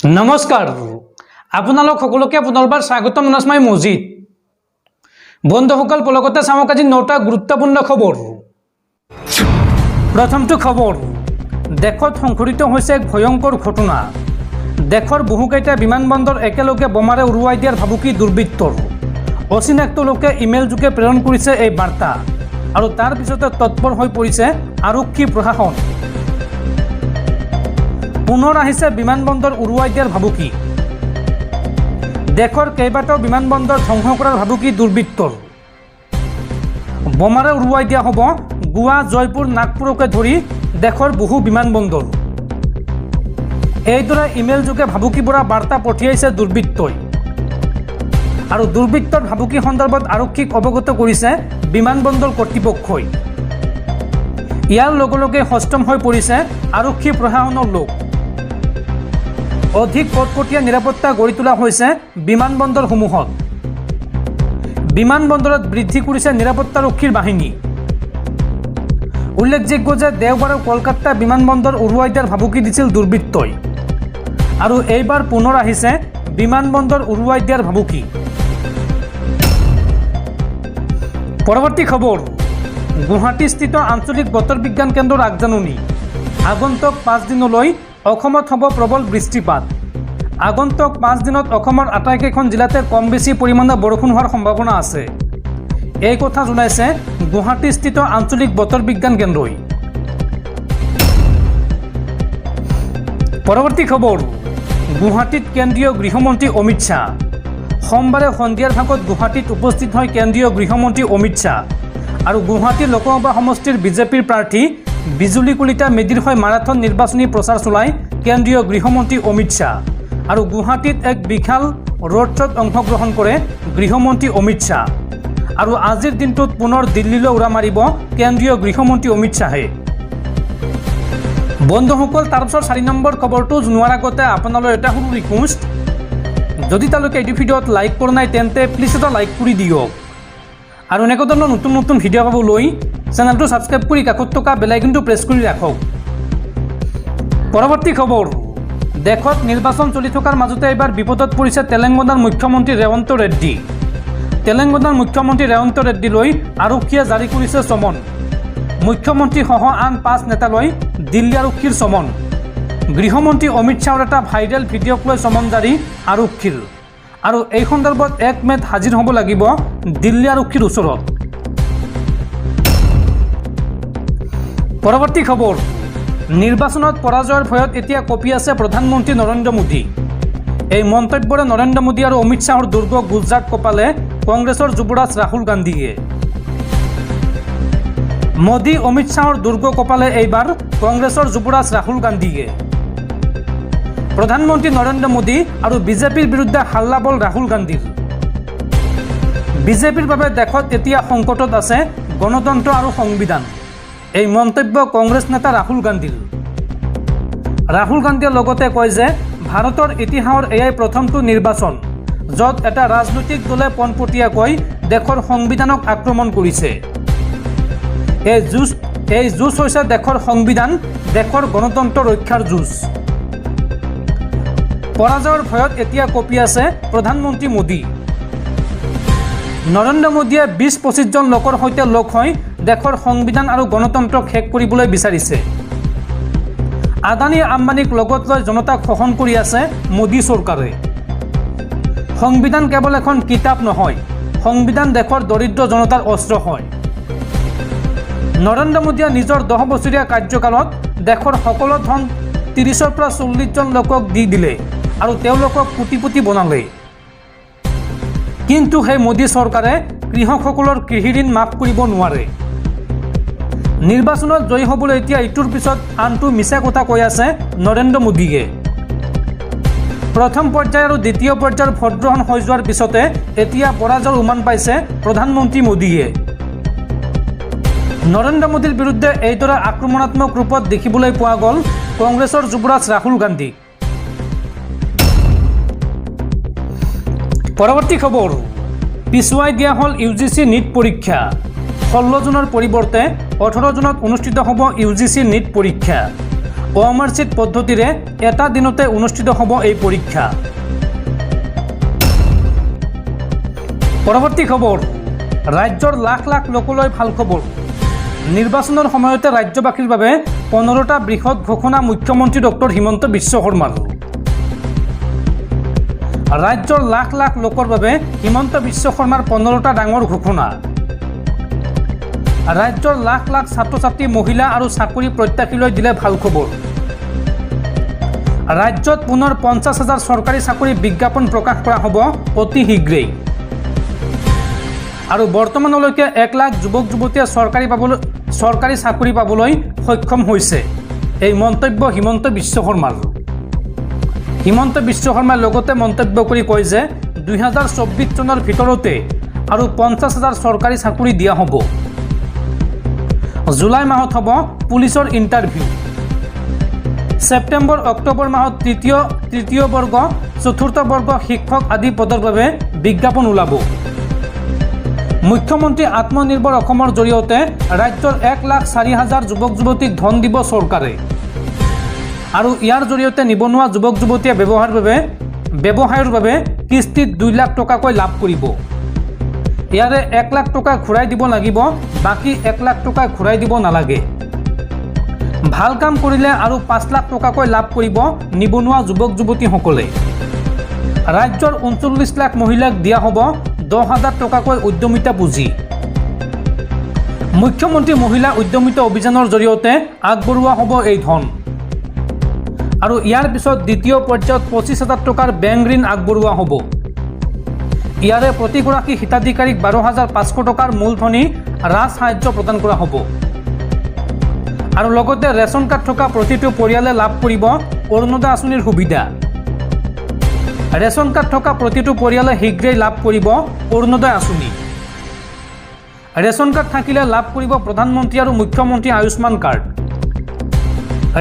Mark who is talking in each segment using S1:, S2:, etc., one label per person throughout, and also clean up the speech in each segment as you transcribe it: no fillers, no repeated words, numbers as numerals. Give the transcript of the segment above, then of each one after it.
S1: নমস্কাৰ আপোনালোক সকলোকে পুনৰবাৰ স্বাগতম জনাইছো মই মজিদ বন্ধুসকল পলকতে চাওক আজি 9টা গুৰুত্বপূৰ্ণ খবৰ প্ৰথমটো খবৰ দেশত সংঘটিত হৈছে এক ভয়ংকৰ ঘটনা দেশৰ বহুকেইটা বিমানবন্দৰ একেলগে বোমাৰে উৰুৱাই দিয়াৰ ভাবুকি দুৰ্বৃত্তৰ অচিনাক্ত লোকে ইমেইল যোগে প্ৰেৰণ কৰিছে এই বাৰ্তা আৰু তাৰ পিছতে তৎপৰ হৈ পৰিছে আৰক্ষী প্ৰশাসন পুনৰ আহিছে বিমানবন্দৰ উৰুৱাই দিয়াৰ ভাবুকি দেশৰ কেইবাটাও বিমানবন্দৰ ধ্বংস কৰাৰ ভাবুকি দুৰ্বৃত্তৰ বোমাৰে উৰুৱাই দিয়া হ'ব গোৱা জয়পুৰ নাগপুৰকে ধৰি দেশৰ বহু বিমানবন্দৰ এইদৰে ইমেইল যোগে ভাবুকি পৰা বাৰ্তা পঠিয়াইছে দুৰ্বৃত্তই আৰু দুৰ্বৃত্তৰ ভাবুকি সন্দৰ্ভত আৰক্ষীক অৱগত কৰিছে বিমানবন্দৰ কৰ্তৃপক্ষই ইয়াৰ লগে লগে সষ্টম হৈ পৰিছে আৰক্ষী প্ৰশাসনৰ লোক অধিক কটকটীয়া নিৰাপত্তা গঢ়ি তোলা হৈছে বিমানবন্দৰসমূহত বিমানবন্দৰত বৃদ্ধি কৰিছে নিৰাপত্তাৰক্ষীৰ বাহিনী উল্লেখযোগ্য যে দেওবাৰে কলকাতা বিমানবন্দৰ উৰুৱাই দিয়াৰ ভাবুকি দিছিল দুৰ্বৃত্তই আৰু এইবাৰ পুনৰ আহিছে বিমানবন্দৰ উৰুৱাই দিয়াৰ ভাবুকি পৰৱৰ্তী খবৰ গুৱাহাটীস্থিত আঞ্চলিক বতৰ বিজ্ঞান কেন্দ্ৰৰ আগজাননী আগন্তুক 5 দিনলৈ অসমত হ'ব প্ৰবল বৃষ্টিপাত আগন্তুক 5 দিনত অসমৰ আটাইকেইখন জিলাতে কম বেছি পৰিমাণে বৰষুণ হোৱাৰ সম্ভাৱনা আছে এই কথা জনাইছে গুৱাহাটীস্থিত আঞ্চলিক বতৰ বিজ্ঞান কেন্দ্ৰই পৰৱৰ্তী খবৰ গুৱাহাটীত কেন্দ্ৰীয় গৃহমন্ত্ৰী অমিত শ্বাহ সোমবাৰে সন্ধিয়াৰ ভাগত গুৱাহাটীত উপস্থিত হয় কেন্দ্ৰীয় গৃহমন্ত্ৰী অমিত শ্বাহ আৰু গুৱাহাটী লোকসভা সমষ্টিৰ বিজেপিৰ প্ৰাৰ্থী বিজুলী কলিতা মেধিৰ হৈ মাৰাথন নিৰ্বাচনী প্ৰচাৰ চলাই কেন্দ্ৰীয় গৃহমন্ত্ৰী অমিত শ্বাহ আৰু গুৱাহাটীত এক বিশাল ৰোড শ্ব'ত অংশগ্ৰহণ কৰে গৃহমন্ত্ৰী অমিত শ্বাহ আৰু আজিৰ দিনটোত পুনৰ দিল্লীলৈ উৰা মাৰিব কেন্দ্ৰীয় গৃহমন্ত্ৰী অমিত শ্বাহে বন্ধুসকল তাৰপিছত 4 নম্বৰ খবৰটো জনোৱাৰ আগতে আপোনালৈ এটা সৰু ৰিকুৱেষ্ট যদি তেওঁলোকে এই ভিডিঅ'ত লাইক কৰা নাই তেন্তে প্লিজ এটা লাইক কৰি দিয়ক আৰু এনেকুৱা ধৰণৰ নতুন নতুন ভিডিঅ' পাবলৈ চেনেলটো সাবস্ক্ৰাইব কৰি কাষত থকা বেল আইকনটো প্ৰেছ কৰি ৰাখক পৰৱৰ্তী খবৰ দেশত নিৰ্বাচন চলি থকাৰ মাজতে এবাৰ বিপদত পৰিছে তেলেংগানাৰ মুখ্যমন্ত্ৰী ৰেৱন্ত ৰেড্ডি তেলেংগানাৰ মুখ্যমন্ত্ৰী ৰেৱন্ত ৰেড্ডিলৈ আৰক্ষীয়ে জাৰি কৰিছে চমন মুখ্যমন্ত্ৰীসহ আন 5 নেতালৈ দিল্লী আৰক্ষীৰ চমন গৃহমন্ত্ৰী অমিত শ্বাহৰ এটা ভাইৰেল ভিডিঅ'ক লৈ চমন জাৰি আৰক্ষীৰ আৰু এই সন্দৰ্ভত 1 মেত হাজিৰ হ'ব লাগিব দিল্লী আৰক্ষীৰ ওচৰত পৰৱৰ্তী খবৰ নিৰ্বাচনত পৰাজয়ৰ ভয়ত এতিয়া কঁপি আছে প্ৰধানমন্ত্ৰী নৰেন্দ্ৰ মোদী এই মন্তব্যৰে নৰেন্দ্ৰ মোদী আৰু অমিত শ্বাহৰ দুৰ্গ গুজৰাট কপালে কংগ্ৰেছৰ যুৱৰাজ ৰাহুল গান্ধীয়ে মোদী অমিত শ্বাহৰ দুৰ্গ কপালে এইবাৰ কংগ্ৰেছৰ যুৱৰাজ ৰাহুল গান্ধীয়ে প্ৰধানমন্ত্ৰী নৰেন্দ্ৰ মোদী আৰু বিজেপিৰ বিৰুদ্ধে হাল্লাবল ৰাহুল গান্ধীৰ বিজেপিৰ বাবে দেশত এতিয়া সংকটত আছে গণতন্ত্ৰ আৰু সংবিধান এই মন্তব্য কংগ্ৰেছ নেতা ৰাহুল গান্ধীয়ে লগতে কয় যে ভাৰতৰ ইতিহাসৰ এয়াই প্ৰথমটো নিৰ্বাচন য'ত এটা ৰাজনৈতিক দলে পোনপটীয়াকৈ দেশৰ সংবিধানক আক্ৰমণ কৰিছে এই যুঁজ হৈছে দেশৰ সংবিধান দেশৰ গণতন্ত্ৰ ৰক্ষাৰ যুঁজ পৰাজয়ৰ ভয়ত এতিয়া কঁপি আছে প্ৰধানমন্ত্ৰী মোদী নৰেন্দ্ৰ মোদীয়ে 20-25 জন লোকৰ সৈতে লগ হৈ দেশৰ সংবিধান আৰু গণতন্ত্ৰক শেষ কৰিবলৈ বিচাৰিছে আদানী আম্বানীক লগত লৈ জনতাক শোষণ কৰি আছে মোদী চৰকাৰে সংবিধান কেৱল এখন কিতাপ নহয় সংবিধান দেশৰ দৰিদ্ৰ জনতাৰ অস্ত্ৰ হয় নৰেন্দ্ৰ মোদীয়ে নিজৰ 10 বছৰীয়া কাৰ্যকালত দেশৰ সকলো ধন 30-ৰ পৰা 40 জন লোকক দি দিলে আৰু তেওঁলোকক কোটিপতি বনালে কিন্তু সেই মোদী চৰকাৰে কৃষকসকলৰ কৃষি ঋণ মাফ কৰিব নোৱাৰে নিৰ্বাচনত জয়ী হ'বলৈ এতিয়া ইটোৰ পিছত আনটো মিছা কথা কৈ আছে নৰেন্দ্ৰ মোদীয়ে প্ৰথম পৰ্যায় আৰু দ্বিতীয় পৰ্যায়ৰ ভোটগ্ৰহণ হৈ যোৱাৰ পিছতে এতিয়া পৰাজয়ৰ উমান পাইছে প্ৰধানমন্ত্ৰী মোদীয়ে নৰেন্দ্ৰ মোদীৰ বিৰুদ্ধে এইদৰে আক্ৰমণাত্মক ৰূপত দেখিবলৈ পোৱা গ'ল কংগ্ৰেছৰ যুৱৰাজ ৰাহুল গান্ধী পৰৱৰ্তী খবৰ পিছুৱাই দিয়া হ'ল UGC নীট পৰীক্ষা 16 জুনৰ পৰিৱৰ্তে 18 জুনত অনুষ্ঠিত হ'ব UGC নীট পৰীক্ষা অমাৰ্জিত পদ্ধতিৰে এটা দিনতে অনুষ্ঠিত হ'ব এই পৰীক্ষা। পৰৱৰ্তী খবৰ, ৰাজ্যৰ লাখ লাখ লোকলৈ ভাল খবৰ। নিৰ্বাচনৰ সময়তে ৰাজ্যবাসীৰ বাবে 15টা বৃহৎ ঘোষণা মুখ্যমন্ত্ৰী ডক্টৰ হিমন্ত বিশ্ব শৰ্মাৰ। ৰাজ্যৰ লাখ লাখ লোকৰ বাবে হিমন্ত বিশ্ব শৰ্মাৰ 15টা ডাঙৰ ঘোষণা। ৰাজ্যৰ লাখ লাখ ছাত্ৰ ছাত্ৰী, মহিলা আৰু চাকৰি প্ৰত্যাশীলৈ দিলে ভাল খবৰ। ৰাজ্যত পুনৰ 50,000 চৰকাৰী চাকৰি বিজ্ঞাপন প্ৰকাশ কৰা হ'ব অতি শীঘ্ৰেই। আৰু বৰ্তমানলৈকে 1 লাখ যুৱক যুৱতীয়ে চৰকাৰী চাকৰি পাবলৈ সক্ষম হৈছে। এই মন্তব্য হিমন্ত বিশ্ব শৰ্মাৰ। হিমন্ত বিশ্ব শৰ্মাই লগতে মন্তব্য কৰি কয় যে 2024 চনৰ ভিতৰতে আৰু 50,000 চৰকাৰী চাকৰি দিয়া হ'ব। জুলাই মাহত হ'ব পুলিচৰ ইণ্টাৰভিউ। ছেপ্টেম্বৰ অক্টোবৰ মাহত তৃতীয় বৰ্গ, চতুৰ্থ বৰ্গ শিক্ষক আদি পদৰ বাবে বিজ্ঞাপন ওলাব। মুখ্যমন্ত্ৰী আত্মনিৰ্ভৰ অসমৰ জৰিয়তে ৰাজ্যৰ 1,04,000 যুৱক যুৱতীক ধন দিব চৰকাৰে। আৰু ইয়াৰ জৰিয়তে নিবনুৱা যুৱক যুৱতীয়ে ব্যৱসায়ৰ বাবে কিস্তিত 2 লাখ টকাকৈ লাভ কৰিব। ইয়াৰে 1 লাখ টকা ঘূৰাই দিব লাগিব, বাকী 1 লাখ টকা ঘূৰাই দিব নালাগে। ভাল কাম কৰিলে আৰু 5 লাখ টকাকৈ লাভ কৰিব নিবনুৱা যুৱক যুৱতীসকলে। ৰাজ্যৰ 39 লাখ মহিলাক দিয়া হ'ব 10,000 টকাকৈ উদ্যমিতা পুঁজি। মুখ্যমন্ত্ৰী মহিলা উদ্যমিতা অভিযানৰ জৰিয়তে আগবঢ়োৱা হ'ব এই ধন। আৰু ইয়াৰ পিছত দ্বিতীয় পৰ্যায়ত 25,000 টকাৰ বেংক ঋণ আগবঢ়োৱা হ'ব। ইয়াৰে প্ৰতিগৰাকী হিতাধিকাৰীক 12,500 টকাৰ মূলধনী ৰাজ সাহায্য প্ৰদান কৰা হ'ব। আৰু লগতে ৰেচন কাৰ্ড থকা প্ৰতিটো পৰিয়ালে লাভ কৰিব অৰুণোদয় আঁচনিৰ সুবিধা। ৰেচন কাৰ্ড থকা প্ৰতিটো পৰিয়ালে শীঘ্ৰেই লাভ কৰিব অৰুণোদয় আঁচনি। ৰেচন কাৰ্ড থাকিলে লাভ কৰিব প্ৰধানমন্ত্ৰী আৰু মুখ্যমন্ত্ৰী আয়ুষ্মান কাৰ্ড।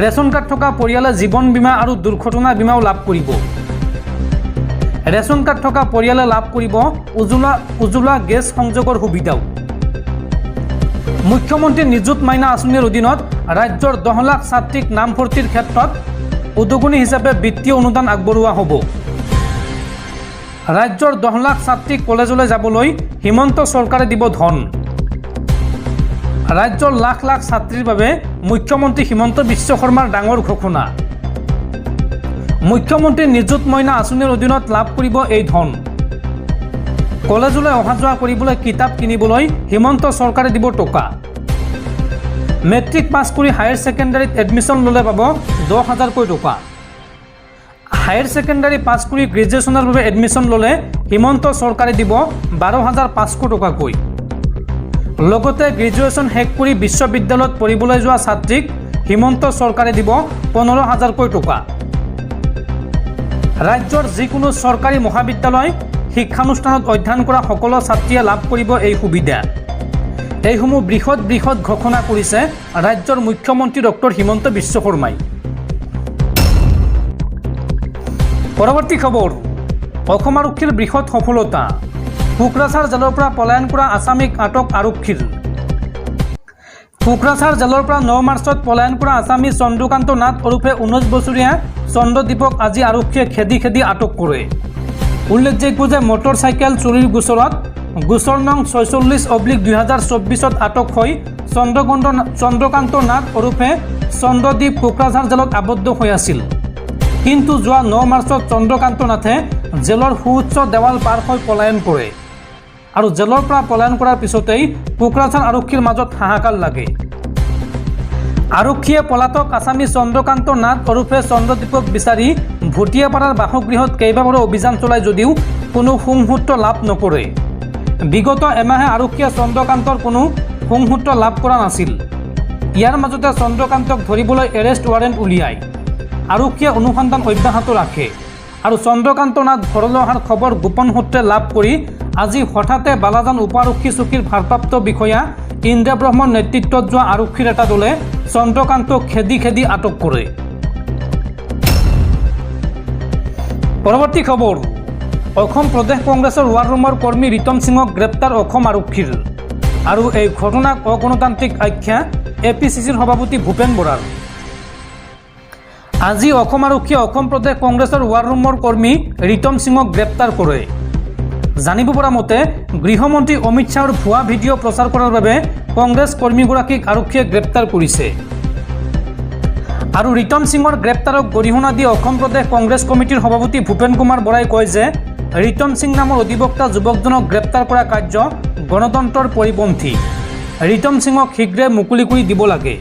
S1: ৰেচন কাৰ্ড থকা পৰিয়ালে জীৱন বীমা আৰু দুৰ্ঘটনা বীমাও লাভ কৰিব। ৰেচন কাৰ্ড থকা পৰিয়ালে লাভ কৰিব উজ্জ্বলা গেছ সংযোগৰ সুবিধাও। মুখ্যমন্ত্ৰী নিযুত মাইনা আঁচনিৰ অধীনত ৰাজ্যৰ 10 লাখ ছাত্ৰীক নামভৰ্তিৰ ক্ষেত্ৰত উদগনি হিচাপে বিত্তীয় অনুদান আগবঢ়োৱা হ'ব। ৰাজ্যৰ 10 লাখ ছাত্ৰীক কলেজলৈ যাবলৈ হিমন্ত চৰকাৰে দিব ধন। ৰাজ্যৰ লাখ লাখ ছাত্ৰীৰ বাবে মুখ্যমন্ত্ৰী হিমন্ত বিশ্ব শৰ্মাৰ ডাঙৰ ঘোষণা। মুখ্যমন্ত্ৰী নিযুত মইনা আঁচনিৰ অধীনত লাভ কৰিব এই ধন। কলেজলৈ অহা যোৱা কৰিবলৈ কিতাপ কিনিবলৈ হিমন্ত চৰকাৰে দিব টকা। মেট্ৰিক পাছ কৰি হায়াৰ ছেকেণ্ডাৰীত এডমিশ্যন ল'লে পাব 10,000কৈ টকা। হায়াৰ ছেকেণ্ডাৰী পাছ কৰি গ্ৰেজুৱেশ্যনৰ বাবে এডমিশ্যন ল'লে হিমন্ত চৰকাৰে দিব 12,500 টকাকৈ। লগতে গ্ৰেজুৱেশ্যন শেষ কৰি বিশ্ববিদ্যালয়ত পঢ়িবলৈ যোৱা ছাত্ৰীক হিমন্ত চৰকাৰে দিব 15,000কৈ টকা। ৰাজ্যৰ যিকোনো চৰকাৰী মহাবিদ্যালয় শিক্ষানুষ্ঠানত অধ্যয়ন কৰা সকলো ছাত্ৰীয়ে লাভ কৰিব এই সুবিধা। এইসমূহ বৃহৎ বৃহৎ ঘোষণা কৰিছে ৰাজ্যৰ মুখ্যমন্ত্ৰী ডক্টৰ হিমন্ত বিশ্ব শৰ্মাই। পৰৱৰ্তী খবৰ, অসম আৰক্ষীৰ বৃহৎ সফলতা। কোকৰাঝাৰ জেলৰ পৰা পলায়ন কৰা আছামীক আটক আৰক্ষীৰ। কোকৰাঝাৰ জেলৰ পৰা 9 মাৰ্চত পলায়ন কৰা আছামী চন্দ্ৰকান্ত নাথ ওৰফে 19 বছৰীয়া চন্দ্ৰদীপক আজি আৰক্ষীয়ে খেদি খেদি আটক কৰে। উল্লেখযোগ্য যে মটৰ চাইকেল চুৰিৰ গোচৰত গোচৰ নং 46/2024ত আটক হৈ চন্দ্ৰকান্ত নাথ ওৰফে চন্দ্ৰদীপ কোকৰাঝাৰ জেলত আবদ্ধ হৈ আছিল। কিন্তু যোৱা 9 মাৰ্চত চন্দ্ৰকান্ত নাথে জেলৰ সুউচ্চ দেৱাল পাৰ হৈ পলায়ন কৰে। আৰু জেলৰ পৰা পলায়ন কৰাৰ পিছতেই কোকৰাঝাৰ আৰক্ষীৰ মাজত হাহাকাৰ লাগে। আৰক্ষীয়ে পলাতক আছামী চন্দ্ৰকান্ত নাথ ওৰফে চন্দ্ৰদীপক বিচাৰি ভুটিয়াপাৰাৰ বাসগৃহত কেইবাবাৰো অভিযান চলাই যদিও কোনো সুমূহুৰ্ত লাভ নকৰে। বিগত এমাহে আৰক্ষীয়ে চন্দ্ৰকান্তৰ কোনো সুমূহুৰ্ত লাভ কৰা নাছিল। ইয়াৰ মাজতে চন্দ্ৰকান্তক ধৰিবলৈ এৰেষ্ট ৱাৰেণ্ট উলিয়ায়। আৰক্ষীয়ে অনুসন্ধান অব্যাহত ৰাখে। আৰু চন্দ্ৰকান্ত নাথ ঘৰলৈ অহাৰ খবৰ গোপন সূত্ৰে লাভ কৰি আজি হঠাতে বালাজান উপ আৰক্ষী চকীৰ ভাৰপ্ৰাপ্ত বিষয়া ইন্দ্ৰ ব্ৰহ্মৰ নেতৃত্বত যোৱা আৰক্ষীৰ এটা দলে চন্দ্ৰকান্তক খেদি খেদি আটক কৰে। পৰৱৰ্তী খবৰ, অসম প্ৰদেশ কংগ্ৰেছৰ ৱাৰ ৰুমৰ কৰ্মী ৰিতম সিঙক গ্ৰেপ্তাৰ অসম আৰক্ষীৰ। আৰু এই ঘটনাক অগণতান্ত্ৰিক আখ্যা APCCৰ সভাপতি ভূপেন বৰাৰ। আজি অসম আৰক্ষীয়ে অসম প্ৰদেশ কংগ্ৰেছৰ ৱাৰ ৰুমৰ কৰ্মী ৰিতম সিঙক গ্ৰেপ্তাৰ কৰে। জানিব পৰা মতে গৃহমন্ত্ৰী অমিত শ্বাহৰ ভুৱা ভিডিঅ' প্ৰচাৰ কৰাৰ বাবে কংগ্ৰেছ কৰ্মীগৰাকীক আৰক্ষীয়ে গ্ৰেপ্তাৰ কৰিছে। আৰু ৰিতম সিঙৰ গ্ৰেপ্তাৰক গৰিহণা দি অসম প্ৰদেশ কংগ্ৰেছ কমিটিৰ সভাপতি ভূপেন কুমাৰ বৰাই কয় যে ৰিতম সিং নামৰ অধিবক্তা যুৱকজনক গ্ৰেপ্তাৰ কৰা কাৰ্য গণতন্ত্ৰৰ পৰিপন্থী। ৰিতম সিঙক শীঘ্ৰে মুকলি কৰি দিব লাগে।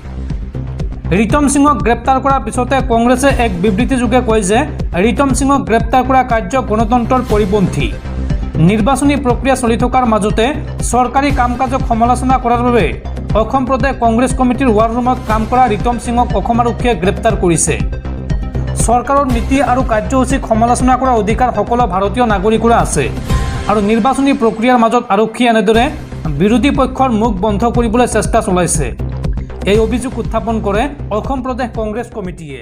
S1: ৰিতম সিঙক গ্ৰেপ্তাৰ কৰাৰ পিছতে কংগ্ৰেছে এক বিবৃতিযোগে কয় যে ৰিতম সিঙক গ্ৰেপ্তাৰ কৰা কাৰ্য গণতন্ত্ৰৰ পৰিপন্থী। নিৰ্বাচনী প্ৰক্ৰিয়া চলি থকাৰ মাজতে চৰকাৰী কাম কাজক সমালোচনা কৰাৰ বাবে অসম প্ৰদেশ কংগ্ৰেছ কমিটিৰ ৱাৰ ৰুমত কাম কৰা ৰিতম সিঙক অসম আৰক্ষীয়ে গ্ৰেপ্তাৰ কৰিছে। চৰকাৰৰ নীতি আৰু কাৰ্যসূচীক সমালোচনা কৰাৰ অধিকাৰ সকলো ভাৰতীয় নাগৰিকৰে আছে আৰু নিৰ্বাচনী প্ৰক্ৰিয়াৰ মাজত আৰক্ষীয়ে এনেদৰে বিৰোধী পক্ষৰ মুখ বন্ধ কৰিবলৈ চেষ্টা চলাইছে। এই অভিযোগ উত্থাপন কৰে অসম প্ৰদেশ কংগ্ৰেছ কমিটিয়ে।